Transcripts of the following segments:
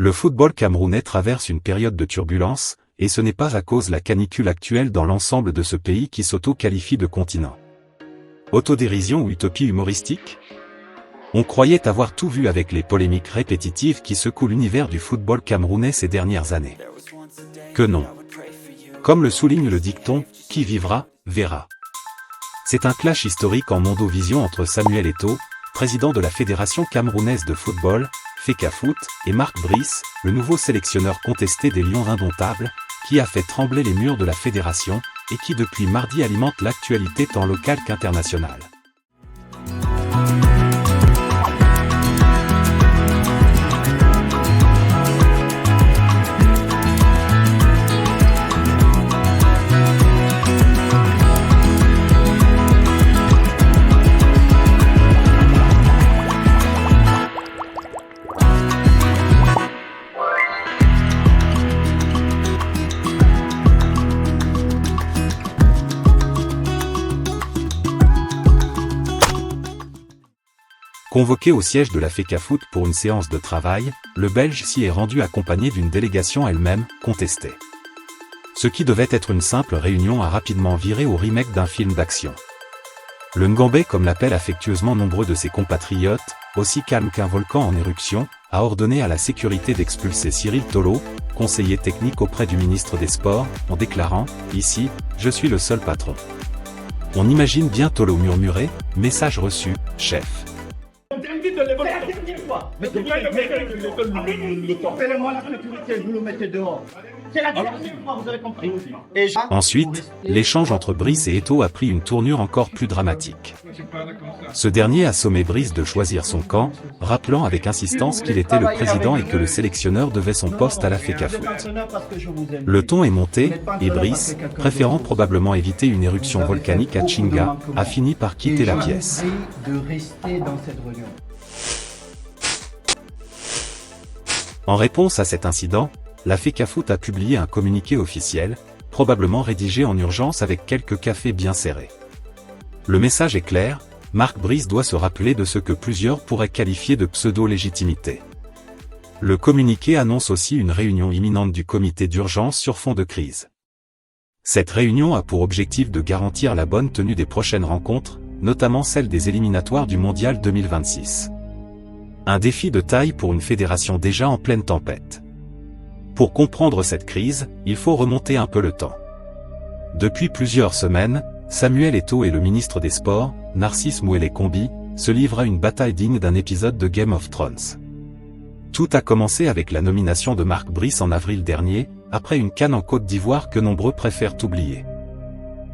Le football camerounais traverse une période de turbulence, et ce n'est pas à cause de la canicule actuelle dans l'ensemble de ce pays qui s'auto-qualifie de continent. Autodérision ou utopie humoristique? On croyait avoir tout vu avec les polémiques répétitives qui secouent l'univers du football camerounais ces dernières années. Que non. Comme le souligne le dicton, qui vivra, verra. C'est un clash historique en mondovision entre Samuel Eto'o, président de la Fédération camerounaise de football, FECAFOOT, et Marc Brice, le nouveau sélectionneur contesté des Lions indomptables, qui a fait trembler les murs de la fédération, et qui depuis mardi alimente l'actualité tant locale qu'internationale. Convoqué au siège de la FECAFOOT pour une séance de travail, le Belge s'y est rendu accompagné d'une délégation elle-même contestée. Ce qui devait être une simple réunion a rapidement viré au remake d'un film d'action. Le Ngambé, comme l'appellent affectueusement nombreux de ses compatriotes, aussi calme qu'un volcan en éruption, a ordonné à la sécurité d'expulser Cyril Tolo, conseiller technique auprès du ministre des Sports, en déclarant « Ici, je suis le seul patron ». On imagine bien Tolo murmurer « Message reçu, chef ». Ensuite, l'échange entre Brice et Eto'o a pris une tournure encore plus dramatique. Ce dernier a sommé Brice de choisir son camp, rappelant avec insistance qu'il était le président et que le sélectionneur devait son poste à la FECAFOOT. Le ton est monté, et Brice, préférant probablement éviter une éruption volcanique à Tchinga, a fini par quitter la pièce. En réponse à cet incident, la FECAFOOT a publié un communiqué officiel, probablement rédigé en urgence avec quelques cafés bien serrés. Le message est clair, Marc Brice doit se rappeler de ce que plusieurs pourraient qualifier de pseudo-légitimité. Le communiqué annonce aussi une réunion imminente du comité d'urgence sur fond de crise. Cette réunion a pour objectif de garantir la bonne tenue des prochaines rencontres, notamment celle des éliminatoires du Mondial 2026. Un défi de taille pour une fédération déjà en pleine tempête. Pour comprendre cette crise, il faut remonter un peu le temps. Depuis plusieurs semaines, Samuel Eto'o et le ministre des Sports, Narcisse Mouélé-Kombi, se livrent à une bataille digne d'un épisode de Game of Thrones. Tout a commencé avec la nomination de Marc Brice en avril dernier, après une CAN en Côte d'Ivoire que nombreux préfèrent oublier.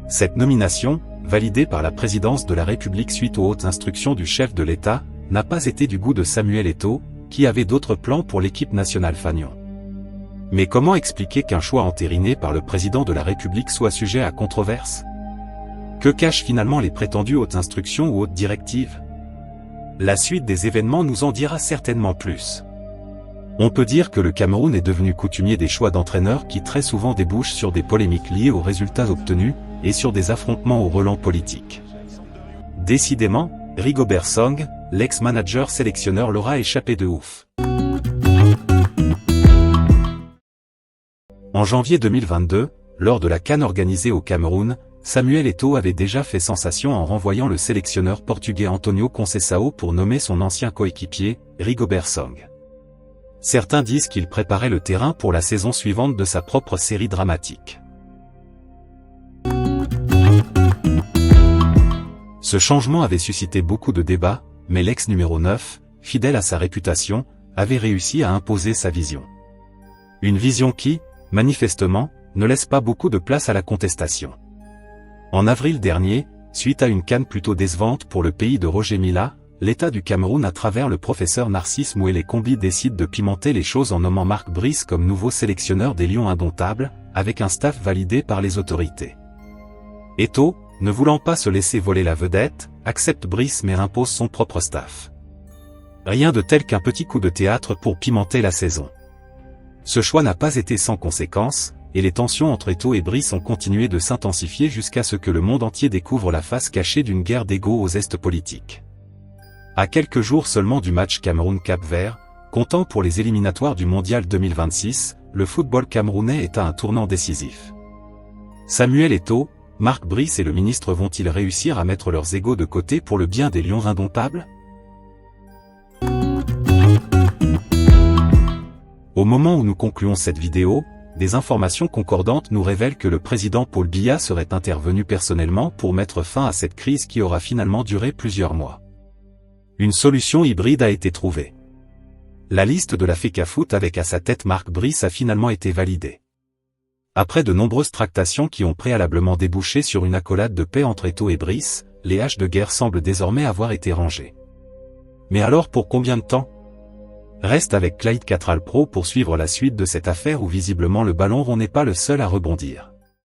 Cette nomination, validée par la présidence de la République suite aux hautes instructions du chef de l'État, n'a pas été du goût de Samuel Eto'o, qui avait d'autres plans pour l'équipe nationale fanion. Mais comment expliquer qu'un choix entériné par le président de la République soit sujet à controverse? Que cachent finalement les prétendues hautes instructions ou hautes directives? La suite des événements nous en dira certainement plus. On peut dire que le Cameroun est devenu coutumier des choix d'entraîneurs qui très souvent débouchent sur des polémiques liées aux résultats obtenus, et sur des affrontements au relent politique. Décidément, Rigobert Song, l'ex-manager sélectionneur l'aura échappé de ouf. En janvier 2022, lors de la CAN organisée au Cameroun, Samuel Eto'o avait déjà fait sensation en renvoyant le sélectionneur portugais Antonio Conceição pour nommer son ancien coéquipier, Rigobert Song. Certains disent qu'il préparait le terrain pour la saison suivante de sa propre série dramatique. Ce changement avait suscité beaucoup de débats, mais l'ex numéro 9, fidèle à sa réputation, avait réussi à imposer sa vision. Une vision qui, manifestement, ne laisse pas beaucoup de place à la contestation. En avril dernier, suite à une CAN plutôt décevante pour le pays de Roger Milla, l'État du Cameroun à travers le professeur Narcisse Mouélé-Kombi décide de pimenter les choses en nommant Marc Brice comme nouveau sélectionneur des Lions indomptables, avec un staff validé par les autorités. Eto'o, ne voulant pas se laisser voler la vedette, accepte Brice mais impose son propre staff. Rien de tel qu'un petit coup de théâtre pour pimenter la saison. Ce choix n'a pas été sans conséquences, et les tensions entre Eto'o et Brice ont continué de s'intensifier jusqu'à ce que le monde entier découvre la face cachée d'une guerre d'ego aux zestes politiques. À quelques jours seulement du match Cameroun-Cap-Vert, Comptant pour les éliminatoires du Mondial 2026, le football camerounais est à un tournant décisif. Samuel Eto'o, Marc Brice et le ministre vont-ils réussir à mettre leurs égos de côté pour le bien des Lions indomptables? Au moment où nous concluons cette vidéo, des informations concordantes nous révèlent que le président Paul Biya serait intervenu personnellement pour mettre fin à cette crise qui aura finalement duré plusieurs mois. Une solution hybride a été trouvée. La liste de la FECAFOOT avec à sa tête Marc Brice a finalement été validée. Après de nombreuses tractations qui ont préalablement débouché sur une accolade de paix entre Eto'o et Brice, les haches de guerre semblent désormais avoir été rangées. Mais alors pour combien de temps? Reste avec Clyde Cattrall Pro pour suivre la suite de cette affaire où visiblement le ballon rond n'est pas le seul à rebondir.